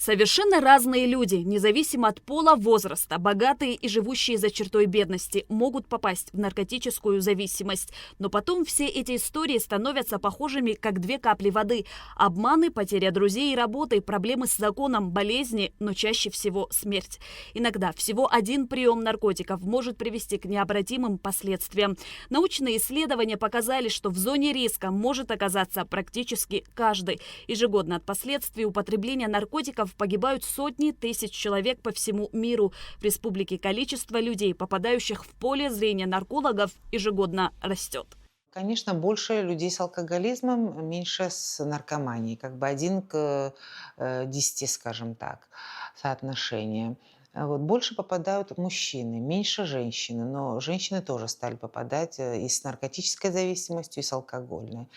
Совершенно разные люди, независимо от пола, возраста, богатые и живущие за чертой бедности, могут попасть в наркотическую зависимость. Но потом все эти истории становятся похожими, как две капли воды. Обманы, потеря друзей и работы, проблемы с законом, болезни, но чаще всего смерть. Иногда всего один прием наркотиков может привести к необратимым последствиям. Научные исследования показали, что в зоне риска может оказаться практически каждый. Ежегодно от последствий употребления наркотиков погибают сотни тысяч человек по всему миру. В республике количество людей, попадающих в поле зрения наркологов, ежегодно растет. Конечно, больше людей с алкоголизмом, меньше с наркоманией. Как бы 1 к 10, скажем так, соотношение. Вот. Больше попадают мужчины, меньше женщины. Но женщины тоже стали попадать и с наркотической зависимостью, и с алкогольной.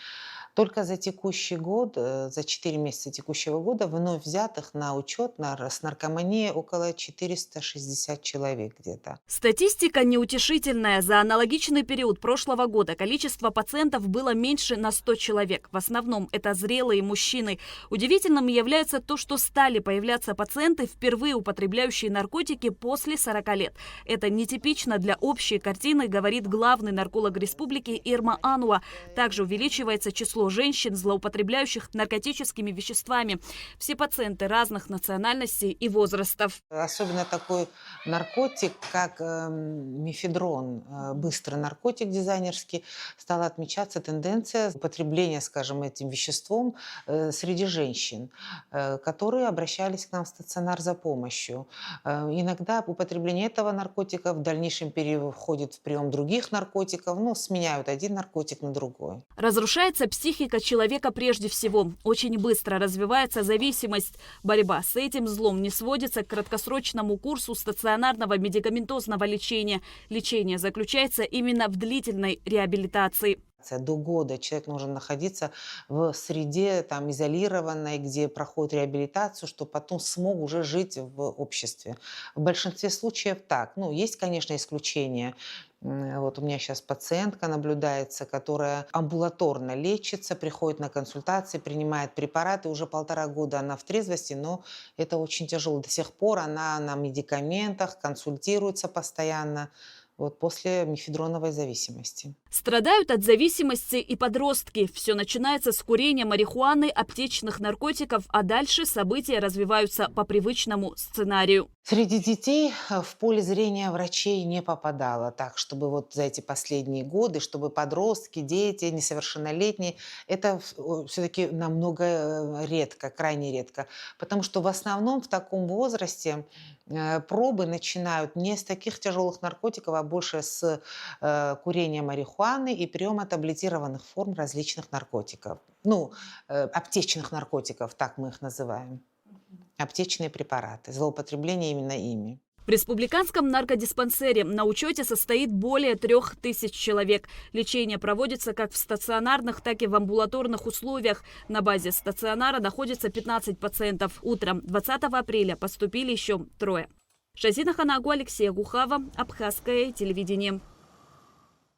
Только за текущий год, за 4 месяца текущего года вновь взятых на учет с наркоманией около 460 человек где-то. Статистика неутешительная. За аналогичный период прошлого года количество пациентов было меньше на 100 человек. В основном это зрелые мужчины. Удивительным является то, что стали появляться пациенты, впервые употребляющие наркотики после 40 лет. Это нетипично для общей картины, говорит главный нарколог республики Ирма Ануа. Также увеличивается число женщин, злоупотребляющих наркотическими веществами. Все пациенты разных национальностей и возрастов. Особенно такой наркотик, как мефедрон, быстрый наркотик дизайнерский, стала отмечаться тенденция употребления, скажем, этим веществом среди женщин, которые обращались к нам в стационар за помощью. Иногда употребление этого наркотика в дальнейшем переходит в прием других наркотиков, сменяют один наркотик на другой. Разрушается психика человека прежде всего. Очень быстро развивается зависимость. Борьба с этим злом не сводится к краткосрочному курсу стационарного медикаментозного лечения. Лечение заключается именно в длительной реабилитации. До года человек должен находиться в среде изолированной, где проходит реабилитацию, чтобы потом смог уже жить в обществе. В большинстве случаев так. Есть, конечно, исключения. Вот у меня сейчас пациентка наблюдается, которая амбулаторно лечится, приходит на консультации, принимает препараты. Уже 1,5 года она в трезвости, но это очень тяжело. До сих пор она на медикаментах, консультируется постоянно. После мефедроновой зависимости. Страдают от зависимости и подростки. Все начинается с курения марихуаны, аптечных наркотиков, а дальше события развиваются по привычному сценарию. Среди детей в поле зрения врачей не попадало так, чтобы за эти последние годы, чтобы подростки, дети, несовершеннолетние, это все-таки намного редко, крайне редко. Потому что в основном в таком возрасте пробы начинают не с таких тяжелых наркотиков, а больше с курения марихуаны и приема таблетированных форм различных наркотиков. Аптечных наркотиков, так мы их называем. Аптечные препараты, злоупотребление именно ими. В республиканском наркодиспансере на учете состоит более 3000 человек. Лечение проводится как в стационарных, так и в амбулаторных условиях. На базе стационара находится 15 пациентов. Утром 20 апреля поступили еще 3. Шазина Ханагу, Алексей Гухава, Абхазское телевидение.